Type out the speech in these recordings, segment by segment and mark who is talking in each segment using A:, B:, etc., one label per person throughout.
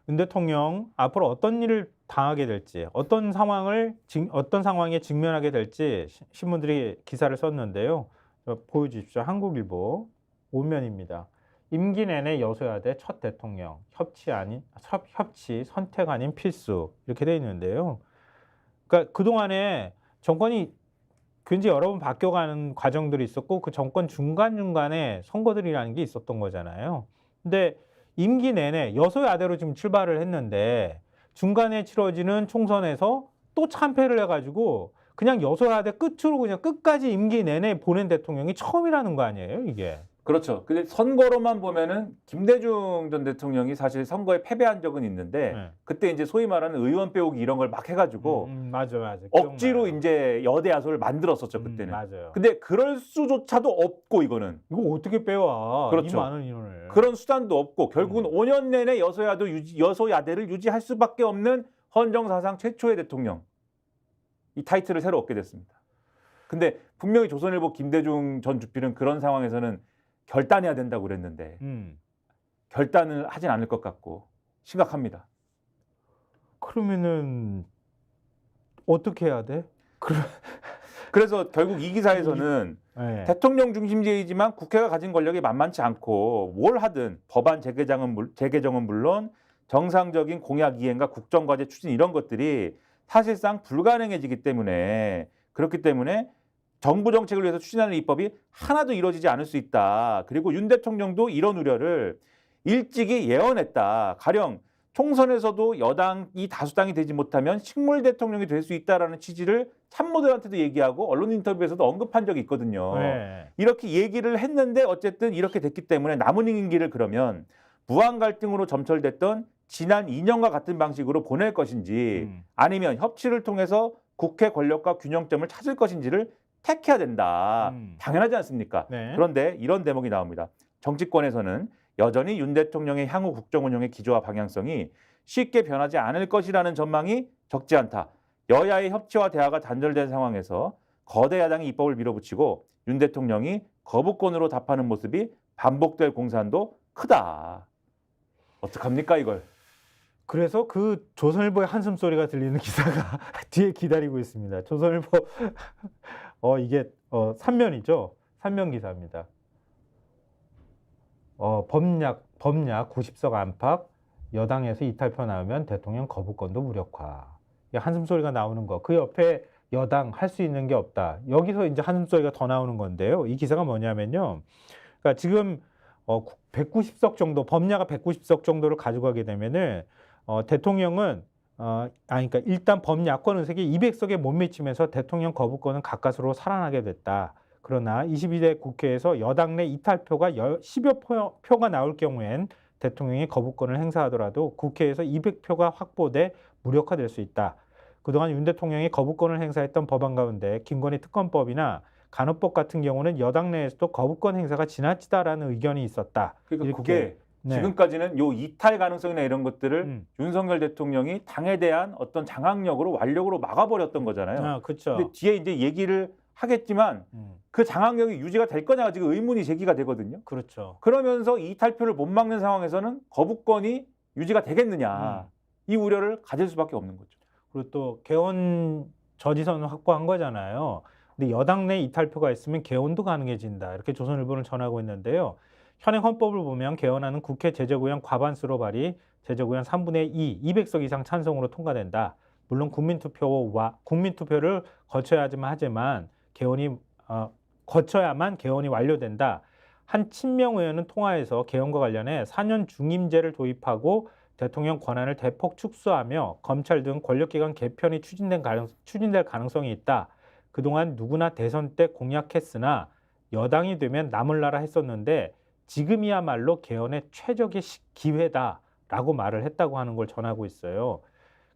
A: 윤 대통령 앞으로 어떤 일을 당하게 될지, 어떤 상황에 직면하게 될지 신문들이 기사를 썼는데요. 보여주십시오. 한국일보 5면입니다. 임기 내내 여소야대 첫 대통령, 협치 선택 아닌 필수 이렇게 돼 있는데요. 그러니까 그동안에 정권이 굉장히 여러 번 바뀌어가는 과정들이 있었고 그 정권 중간중간에 선거들이라는 게 있었던 거잖아요. 근데 임기 내내 여소야대로 지금 출발을 했는데 중간에 치러지는 총선에서 또 참패를 해가지고 그냥 여소야대 끝으로 그냥 끝까지 임기 내내 보낸 대통령이 처음이라는 거 아니에요, 이게?
B: 그렇죠. 근데 선거로만 보면은 김대중 전 대통령이 사실 선거에 패배한 적은 있는데
A: 네.
B: 그때 이제 소위 말하는 의원 빼오기 이런 걸 막 해가지고
A: 맞아.
B: 억지로
A: 기억나요.
B: 이제 여대 야소를 만들었었죠 그때는.
A: 맞아요.
B: 근데 그럴 수조차도 없고 이거는
A: 이거 어떻게 빼와? 이
B: 그렇죠.
A: 많은 인원을.
B: 그런 수단도 없고 결국은 5년 내내 여소야대를 유지할 수밖에 없는 헌정사상 최초의 대통령 이 타이틀을 새로 얻게 됐습니다. 근데 분명히 조선일보 김대중 전 주필은 그런 상황에서는 결단해야 된다고 그랬는데 결단을 하진 않을 것 같고 심각합니다.
A: 그러면은 어떻게 해야 돼?
B: 그래서 결국 이 기사에서는
A: 네.
B: 대통령 중심제이지만 국회가 가진 권력이 만만치 않고 뭘 하든 법안 재개정은 물론 정상적인 공약 이행과 국정과제 추진 이런 것들이 사실상 불가능해지기 때문에 그렇기 때문에 정부 정책을 위해서 추진하는 입법이 하나도 이루어지지 않을 수 있다. 그리고 윤 대통령도 이런 우려를 일찍이 예언했다. 가령 총선에서도 여당이 다수당이 되지 못하면 식물 대통령이 될 수 있다라는 취지를 참모들한테도 얘기하고 언론 인터뷰에서도 언급한 적이 있거든요.
A: 네.
B: 이렇게 얘기를 했는데 어쨌든 이렇게 됐기 때문에 남은 임기를 그러면 무한 갈등으로 점철됐던 지난 2년과 같은 방식으로 보낼 것인지 아니면 협치를 통해서 국회 권력과 균형점을 찾을 것인지를 택해야 된다. 당연하지 않습니까?
A: 네.
B: 그런데 이런 대목이 나옵니다. 정치권에서는 여전히 윤 대통령의 향후 국정 운영의 기조와 방향성이 쉽게 변하지 않을 것이라는 전망이 적지 않다. 여야의 협치와 대화가 단절된 상황에서 거대 야당이 입법을 밀어붙이고 윤 대통령이 거부권으로 답하는 모습이 반복될 공산도 크다. 어떡합니까 이걸?
A: 그래서 그 조선일보의 한숨 소리가 들리는 기사가 뒤에 기다리고 있습니다. 조선일보 이게 3면이죠. 3면 기사입니다. 범약 90석 안팎 여당에서 이탈표 나오면 대통령 거부권도 무력화. 한숨 소리가 나오는 거. 그 옆에 여당 할 수 있는 게 없다. 여기서 이제 한숨 소리가 더 나오는 건데요. 이 기사가 뭐냐면요. 그러니까 지금 190석 정도, 범야가 190석 정도를 가져가게 되면은 대통령은 그러니까 일단 범야권 의석이 200석에 못 미치면서 대통령 거부권은 가까스로 살아나게 됐다. 그러나 22대 국회에서 여당 내 이탈표가 10여 표가 나올 경우엔 대통령이 거부권을 행사하더라도 국회에서 200표가 확보돼 무력화될 수 있다. 그동안 윤 대통령이 거부권을 행사했던 법안 가운데 김건희 특검법이나 간호법 같은 경우는 여당 내에서도 거부권 행사가 지나치다라는 의견이 있었다.
B: 그러니까 그게
A: 네.
B: 지금까지는 요 이탈 가능성이나 이런 것들을 윤석열 대통령이 당에 대한 어떤 장악력으로 완력으로 막아버렸던 거잖아요.
A: 그렇죠.
B: 근데 뒤에 이제 얘기를 하겠지만 그 장악력이 유지가 될 거냐가 지금 의문이 제기가 되거든요.
A: 그렇죠.
B: 그러면서 이탈표를 못 막는 상황에서는 거부권이 유지가 되겠느냐 이 우려를 가질 수밖에 없는 거죠.
A: 그리고 또 개헌 저지선을 확보한 거잖아요. 근데 여당 내 이탈표가 있으면 개헌도 가능해진다. 이렇게 조선일보는 전하고 있는데요. 현행 헌법을 보면 개헌안은 국회 제적의원 과반수로 발의, 제적의원 3분의 2, 200석 이상 찬성으로 통과된다. 물론 국민투표를 거쳐야만 개헌이 완료된다. 한 친명 의원은 통화에서 개헌과 관련해 4년 중임제를 도입하고 대통령 권한을 대폭 축소하며 검찰 등 권력기관 개편이 추진될 가능성이 있다. 그동안 누구나 대선 때 공약했으나 여당이 되면 남을 나라 했었는데 지금이야말로 개헌의 최적의 기회다라고 말을 했다고 하는 걸 전하고 있어요.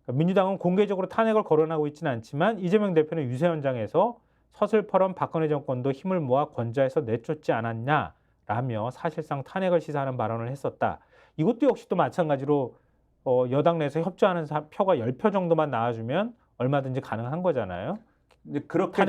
A: 민주당은 공개적으로 탄핵을 거론하고 있지는 않지만 이재명 대표는 유세 현장에서 서슬퍼런 박근혜 정권도 힘을 모아 권좌에서 내쫓지 않았냐라며 사실상 탄핵을 시사하는 발언을 했었다. 이것도 역시 또 마찬가지로 여당 내에서 협조하는 표가 10표 정도만 나와주면 얼마든지 가능한 거잖아요.
B: 근데 그렇게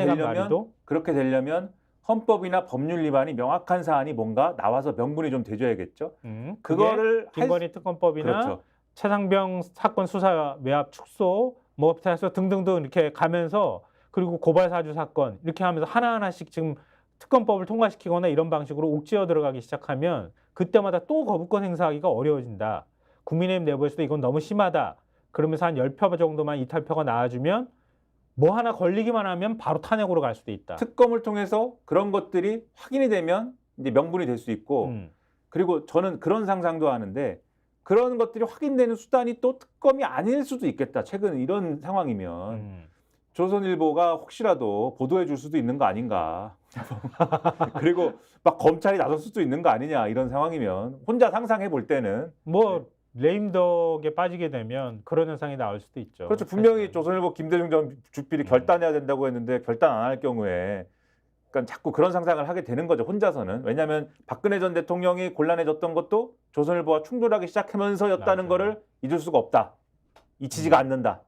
B: 되려면 헌법이나 법률 위반이 명확한 사안이 뭔가 나와서 명분이 좀 돼줘야겠죠.
A: 그거를 김건희 특검법이나
B: 그렇죠.
A: 최상병 사건 수사 외압 축소, 뭐 해서 등등등 이렇게 가면서 그리고 고발 사주 사건 이렇게 하면서 하나하나씩 지금 특검법을 통과시키거나 이런 방식으로 옥죄어 들어가기 시작하면 그때마다 또 거부권 행사하기가 어려워진다. 국민의힘 내부에서도 이건 너무 심하다. 그러면서 한 10표 정도만 이탈표가 나와주면 뭐 하나 걸리기만 하면 바로 탄핵으로 갈 수도 있다.
B: 특검을 통해서 그런 것들이 확인이 되면 이제 명분이 될 수 있고 그리고 저는 그런 상상도 하는데 그런 것들이 확인되는 수단이 또 특검이 아닐 수도 있겠다. 최근 이런 상황이면 조선일보가 혹시라도 보도해 줄 수도 있는 거 아닌가. 그리고 막 검찰이 나설 수도 있는 거 아니냐 이런 상황이면 혼자 상상해 볼 때는
A: 뭐 레임덕에 빠지게 되면 그런 현상이 나올 수도 있죠.
B: 그렇죠. 분명히 조선일보 김대중 전 주필이 결단해야 된다고 했는데 결단 안 할 경우에 그러니까 자꾸 그런 상상을 하게 되는 거죠. 혼자서는. 왜냐하면 박근혜 전 대통령이 곤란해졌던 것도 조선일보와 충돌하기 시작하면서였다는
A: 맞아요.
B: 거를 잊을 수가 없다. 잊히지가 않는다.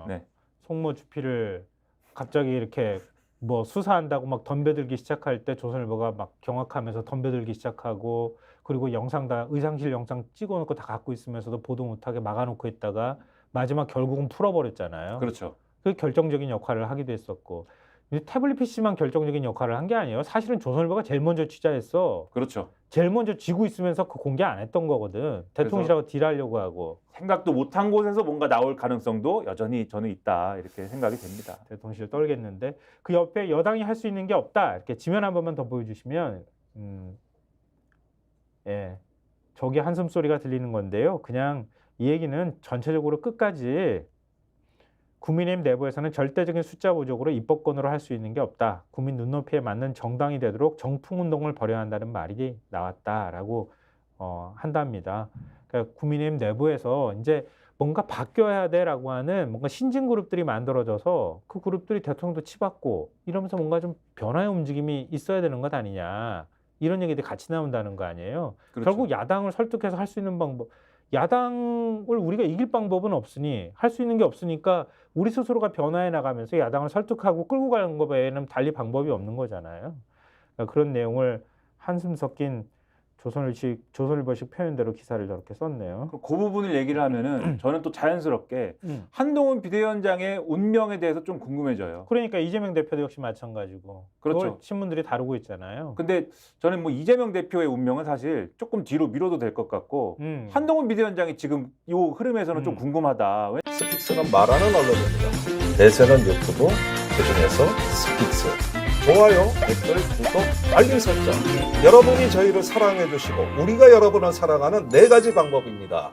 B: 네.
A: 송모 주필을 갑자기 이렇게 뭐 수사한다고 막 덤벼들기 시작할 때 조선일보가 막 경악하면서 덤벼들기 시작하고 그리고 영상 다 의상실 영상 찍어놓고 다 갖고 있으면서도 보도 못하게 막아놓고 있다가 마지막 결국은 풀어버렸잖아요.
B: 그렇죠.
A: 그 결정적인 역할을 하기도 했었고 태블릿 PC만 결정적인 역할을 한 게 아니에요. 사실은 조선일보가 제일 먼저 취재했어.
B: 그렇죠.
A: 제일 먼저 쥐고 있으면서 그 공개 안 했던 거거든. 대통령실하고 딜하려고 하고.
B: 생각도 못한 곳에서 뭔가 나올 가능성도 여전히 저는 있다 이렇게 생각이 됩니다.
A: 대통령실 떨겠는데 그 옆에 여당이 할 수 있는 게 없다. 이렇게 지면 한 번만 더 보여주시면 예, 저기 한숨 소리가 들리는 건데요. 그냥 이 얘기는 전체적으로 끝까지 국민의힘 내부에서는 절대적인 숫자 부족으로 입법권으로 할 수 있는 게 없다. 국민 눈높이에 맞는 정당이 되도록 정풍운동을 벌여야 한다는 말이 나왔다라고 한답니다. 그러니까 국민의힘 내부에서 이제 뭔가 바뀌어야 돼라고 하는 뭔가 신진 그룹들이 만들어져서 그 그룹들이 대통령도 치받고 이러면서 뭔가 좀 변화의 움직임이 있어야 되는 것 아니냐. 이런 얘기들이 같이 나온다는 거 아니에요.
B: 그렇죠.
A: 결국 야당을 설득해서 할 수 있는 방법, 야당을 우리가 이길 방법은 없으니 할 수 있는 게 없으니까 우리 스스로가 변화해 나가면서 야당을 설득하고 끌고 가는 것 외에는 달리 방법이 없는 거잖아요. 그러니까 그런 내용을 한숨 섞인 조선일보식 표현대로 기사를 저렇게 썼네요.
B: 그 부분을 얘기를 하면은 저는 또 자연스럽게 한동훈 비대위원장의 운명에 대해서 좀 궁금해져요.
A: 그러니까 이재명 대표도 역시 마찬가지고.
B: 그렇죠.
A: 그걸 신문들이 다루고 있잖아요.
B: 근데 저는 뭐 이재명 대표의 운명은 사실 조금 뒤로 미뤄도 될 것 같고 한동훈 비대위원장이 지금 이 흐름에서는 좀 궁금하다.
C: 스픽스는 말하는 언론입니다. 대세는 유튜브, 그중에서 스픽스. 좋아요, 댓글, 구독, 알림 설정. 여러분이 저희를 사랑해 주시고 우리가 여러분을 사랑하는 4가지 방법입니다.